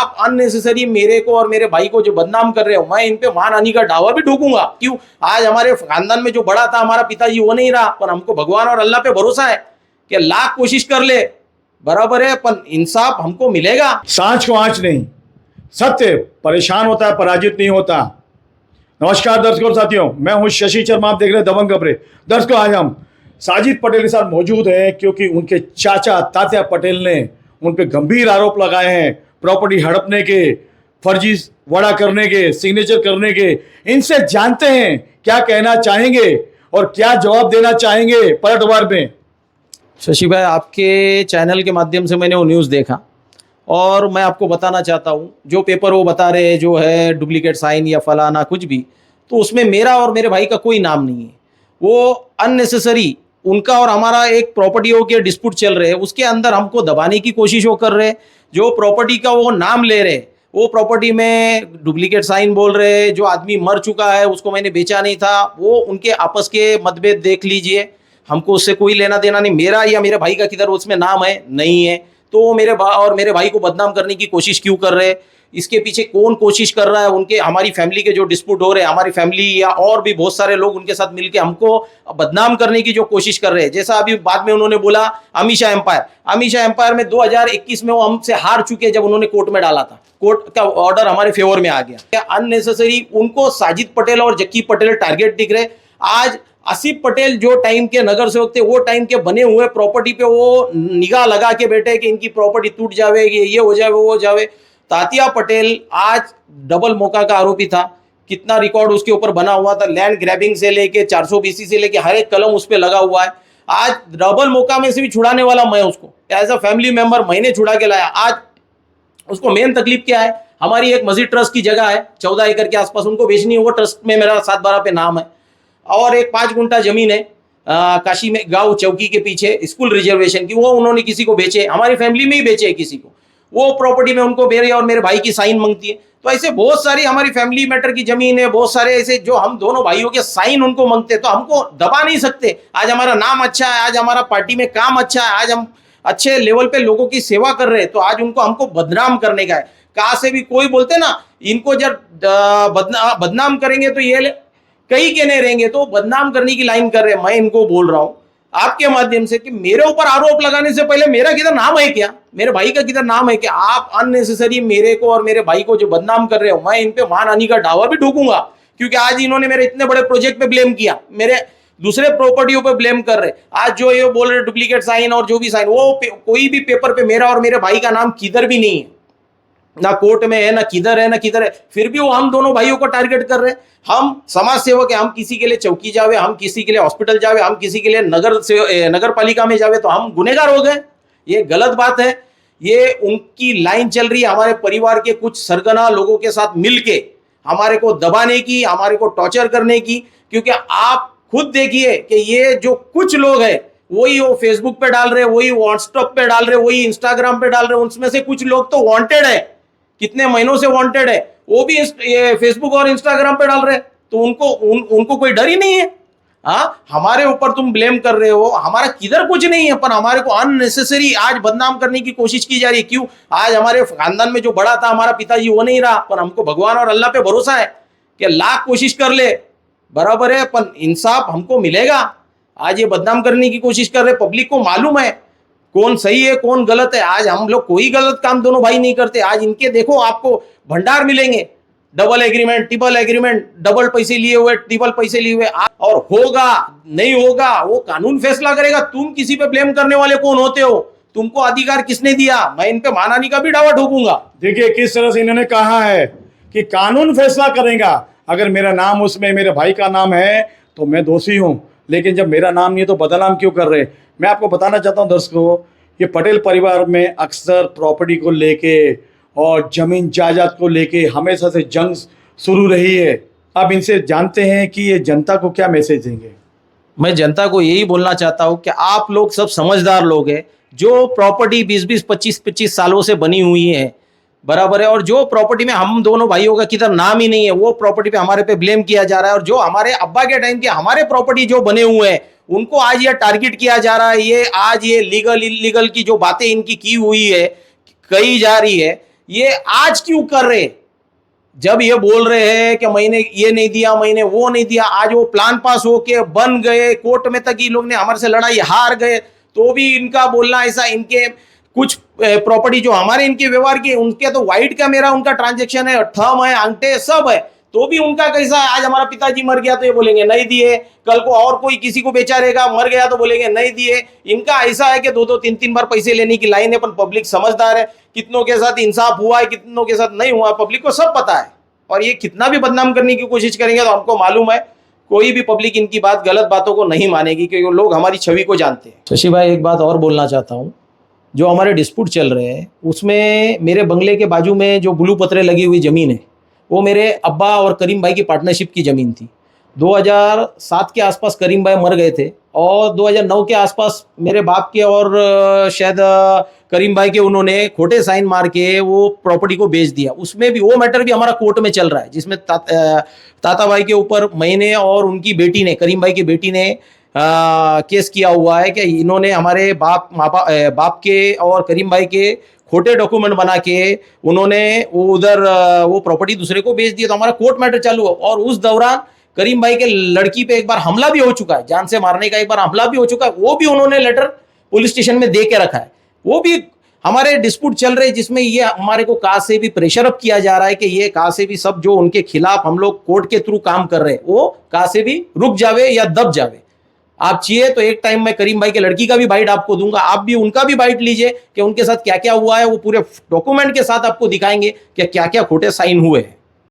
आप अननेसेसरी मेरे को और मेरे भाई को जो बदनाम कर रहे हो, मैं इन पे मानहानि का दावा भी ठोकूंगा। क्यों? आज हमारे खानदान में जो बड़ा था हमारा पिताजी, वो नहीं रहा, पर हमको भगवान और अल्लाह पे भरोसा है कि लाख कोशिश कर ले, बराबर है, पर इंसाफ हमको मिलेगा। सांच को आंच नहीं, सत्य परेशान होता है, पराजित नहीं होता। नमस्कार दर्शकों और साथियों, मैं हूं शशि शर्मा, आप देख रहे हैं दबंग खबरें। दर्शकों, आज हम साजिद पटेल के साथ मौजूद हैं क्योंकि उनके चाचा तात्या पटेल ने उन पे गंभीर आरोप लगाए हैं प्रॉपर्टी हड़पने के, फर्जी वड़ा करने के, सिग्नेचर करने के। इनसे जानते हैं क्या कहना चाहेंगे और क्या जवाब देना चाहेंगे पलटवार में। शशि भाई, आपके चैनल के माध्यम से मैंने वो न्यूज़ देखा और मैं आपको बताना चाहता हूँ, जो पेपर वो बता रहे हैं जो है डुप्लीकेट साइन या फलाना कुछ भी, तो उसमें मेरा और मेरे भाई का कोई नाम नहीं है। वो अननेसेसरी उनका और हमारा एक प्रॉपर्टियों के डिस्प्यूट चल रहे हैं, उसके अंदर हमको दबाने की कोशिश वो कर रहे हैं। जो प्रॉपर्टी का वो नाम ले रहे, वो प्रॉपर्टी में डुप्लीकेट साइन बोल रहे हैं। जो आदमी मर चुका है, उसको मैंने बेचा नहीं था, वो उनके आपस के मतभेद देख लीजिए, हमको उससे कोई लेना देना नहीं। मेरा या मेरे भाई का किधर उसमें नाम है, नहीं है। तो मेरे भाई को बदनाम करने की कोशिश क्यों कर रहे हैं? इसके पीछे कौन कोशिश कर रहा है? उनके हमारी फैमिली के जो डिस्प्यूट हो रहे हैं, हमारी फैमिली या और भी बहुत सारे लोग उनके साथ मिलकर हमको बदनाम करने की जो कोशिश कर रहे हैं। जैसा अभी बाद में उन्होंने बोला अमीषा एम्पायर में 2021 में वो हमसे हार चुके जब उन्होंने कोर्ट में डाला था, कोर्ट का ऑर्डर हमारे फेवर में आ गया। अननेसेसरी उनको साजिद पटेल और जक्की पटेल टारगेट दिख रहे। आज आसिफ पटेल जो टाइम के नगर सेवक थे, वो टाइम के बने हुए प्रॉपर्टी पे वो निगाह लगा के बैठे कि इनकी प्रॉपर्टी टूट जावे, ये हो जावे, वो हो जावे। तात्या पटेल आज डबल मौका का आरोपी था। कितना रिकॉर्ड उसके ऊपर बना हुआ था, लैंड ग्रैबिंग से लेके 420 से लेके हर एक कलम उस पर लगा हुआ है। आज डबल मौका में से भी छुड़ाने वाला मैं, उसको एज अ फैमिली मेंबर मैंने छुड़ा के लाया। आज उसको मेन तकलीफ क्या है? हमारी एक मस्जिद ट्रस्ट की जगह है 14 एकड़ के आसपास, उनको बेचनी है। वो ट्रस्ट में मेरा 7/12 पे नाम है और एक 5 गुंठा जमीन है काशी में गांव चौकी के पीछे स्कूल रिजर्वेशन की, वो उन्होंने किसी को बेचे, हमारी फैमिली में ही बेचे है किसी को। वो प्रॉपर्टी में उनको मेरे और मेरे भाई की साइन मांगती है। तो ऐसे बहुत सारी हमारी फैमिली मैटर की जमीन है, बहुत सारे ऐसे जो हम दोनों भाइयों के साइन उनको मांगते हैं। तो हमको दबा नहीं सकते। आज हमारा नाम अच्छा है, आज हमारा पार्टी में काम अच्छा है, आज हम अच्छे लेवल पे लोगों की सेवा कर रहे हैं, तो आज उनको हमको बदनाम करने का है। कहाँ से भी कोई बोलते ना, इनको जब बदनाम करेंगे तो ये कई के नहीं रहेंगे, तो बदनाम करने की लाइन कर रहे हैं। मैं इनको बोल रहा हूं आपके माध्यम से कि मेरे ऊपर आरोप लगाने से पहले मेरा किधर नाम है क्या, मेरे भाई का किधर नाम है क्या? आप अननेसेसरी मेरे को और मेरे भाई को जो बदनाम कर रहे हो, मैं इन पे मानहानि का दावा भी ठोकूंगा। क्योंकि आज इन्होंने मेरे इतने बड़े प्रोजेक्ट पे ब्लेम किया, मेरे दूसरे प्रॉपर्टियों पे ब्लेम कर रहे। आज जो ये बोल रहे डुप्लीकेट साइन और जो भी साइन, वो कोई भी पेपर पे मेरा और मेरे भाई का नाम किधर भी नहीं है, ना कोर्ट में है, ना किधर है, ना किधर है। फिर भी वो हम दोनों भाइयों को टारगेट कर रहे हैं। हम समाज सेवक है, हम किसी के लिए चौकी जावे, हम किसी के लिए हॉस्पिटल जावे, हम किसी के लिए नगर पालिका में जावे तो हम गुनेगार हो गए। ये गलत बात है। ये उनकी लाइन चल रही है हमारे परिवार के कुछ सरगना लोगों के साथ मिलके हमारे को दबाने की, हमारे को टॉर्चर करने की। क्योंकि आप खुद देखिए कि ये जो कुछ लोग हैं, वही वो फेसबुक पे डाल रहे, वही व्हाट्सएप पे डाल रहे, वही इंस्टाग्राम पे डाल रहे। उनमें से कुछ लोग तो वांटेड है, कितने महीनों से वांटेड है, वो भी ये फेसबुक और इंस्टाग्राम पे डाल रहे। तो उनको कोई डर ही नहीं है। हाँ, हमारे ऊपर तुम ब्लेम कर रहे हो, हमारा किधर कुछ नहीं है, पर हमारे को अननेसेसरी आज बदनाम करने की कोशिश की जा रही है। क्यों? आज हमारे खानदान में जो बड़ा था हमारा पिताजी, वो नहीं रहा, पर हमको भगवान और अल्लाह पे भरोसा है कि लाख कोशिश कर ले, बराबर है, पर इंसाफ हमको मिलेगा। आज ये बदनाम करने की कोशिश कर रहे, पब्लिक को मालूम है कौन सही है कौन गलत है। आज हम लोग कोई गलत काम दोनों भाई नहीं करते। आज इनके देखो आपको भंडार मिलेंगे, double agreement, triple agreement, double पैसे लिए हुए, ट्रिपल पैसे लिए हुए। और होगा नहीं होगा वो कानून फैसला करेगा। तुम किसी पे ब्लेम करने वाले कौन होते हो? तुमको अधिकार किसने दिया? मैं इन पे मानहानि का भी दावा ठोकूंगा। देखिए किस तरह से इन्होंने कहा है कि कानून फैसला करेगा। अगर मेरा नाम उसमें मेरे भाई का नाम है तो मैं दोषी हूं, लेकिन जब मेरा नाम नहीं है तो बदनाम क्यों कर रहे? मैं आपको बताना चाहता हूं दर्शकों, ये पटेल परिवार में अक्सर प्रॉपर्टी को लेके और जमीन जायदाद को लेके हमेशा से जंग शुरू रही है। अब इनसे जानते हैं कि ये जनता को क्या मैसेज देंगे। मैं जनता को यही बोलना चाहता हूं कि आप लोग सब समझदार लोग हैं। जो प्रॉपर्टी 20-20, 25-25 सालों से बनी हुई है, बराबर है, और जो प्रॉपर्टी में हम दोनों भाइयों का किधर नाम ही नहीं है, वो प्रॉपर्टी पे हमारे पे ब्लेम किया जा रहा है। और जो हमारे अब्बा के टाइम के हमारे प्रॉपर्टी जो बने हुए हैं, उनको आज ये टारगेट किया जा रहा है। ये आज ये लीगल इलीगल की जो बातें इनकी की हुई है, कही जा रही है ये आज क्यों कर रहे? जब ये बोल रहे हैं कि मैंने ये नहीं दिया, मैंने वो नहीं दिया, आज वो प्लान पास होके बन गए, कोर्ट में तक ये लोग ने हमारे से लड़ाई हार गए, तो भी इनका बोलना ऐसा, इनके कुछ प्रॉपर्टी जो हमारे इनके व्यवहार की, उनके तो वाइट का मेरा उनका ट्रांजेक्शन है, थंब है, अंगठे सब है, तो भी उनका कैसा है? आज हमारा पिताजी मर गया तो ये बोलेंगे नहीं दिए, कल को और कोई किसी को बेचारेगा मर गया तो बोलेंगे नहीं दिए। इनका ऐसा है कि दो दो तीन तीन बार पैसे लेने की लाइन है, पर पब्लिक समझदार है, कितनों के साथ इंसाफ हुआ है, कितनों के साथ नहीं हुआ, पब्लिक को सब पता है। और ये कितना भी बदनाम करने की कोशिश करेंगे तो हमको मालूम है कोई भी पब्लिक इनकी गलत बातों को नहीं मानेगी, क्योंकि लोग हमारी छवि को जानते हैं। शशि भाई, एक बात और बोलना चाहता हूँ, जो हमारे डिस्प्यूट चल रहे हैं उसमें मेरे बंगले के बाजू में जो ब्लू पत्रे लगी हुई ज़मीन है, वो मेरे अब्बा और करीम भाई की पार्टनरशिप की ज़मीन थी। 2007 के आसपास करीम भाई मर गए थे, और 2009 के आसपास मेरे बाप के और शायद करीम भाई के उन्होंने खोटे साइन मार के वो प्रॉपर्टी को बेच दिया। उसमें भी वो मैटर भी हमारा कोर्ट में चल रहा है, जिसमें ताता भाई के ऊपर मैंने और उनकी बेटी ने, करीम भाई की बेटी ने केस किया हुआ है कि इन्होंने हमारे बाप के और करीम भाई के खोटे डॉक्यूमेंट बना के उन्होंने वो उधर वो प्रॉपर्टी दूसरे को बेच दिया। तो हमारा कोर्ट मैटर चालू हुआ, और उस दौरान करीम भाई के लड़की पे एक बार हमला भी हो चुका है, जान से मारने का एक बार हमला भी हो चुका है, वो भी उन्होंने लेटर पुलिस स्टेशन में दे के रखा है। वो भी हमारे डिस्प्यूट चल रहे, जिसमें ये हमारे को कहा से भी प्रेशर अप किया जा रहा है कि ये कहा से भी सब जो उनके खिलाफ हम लोग कोर्ट के थ्रू काम कर रहे हैं वो कहा से भी रुक जावे या दब जावे। आप चाहिए तो एक टाइम मैं करीम भाई के लड़की का भी बाइट आपको दूंगा, आप भी उनका भी बाइट लीजिए कि उनके साथ क्या क्या हुआ है, वो पूरे डॉक्यूमेंट के साथ आपको दिखाएंगे कि क्या क्या खोटे साइन हुए हैं।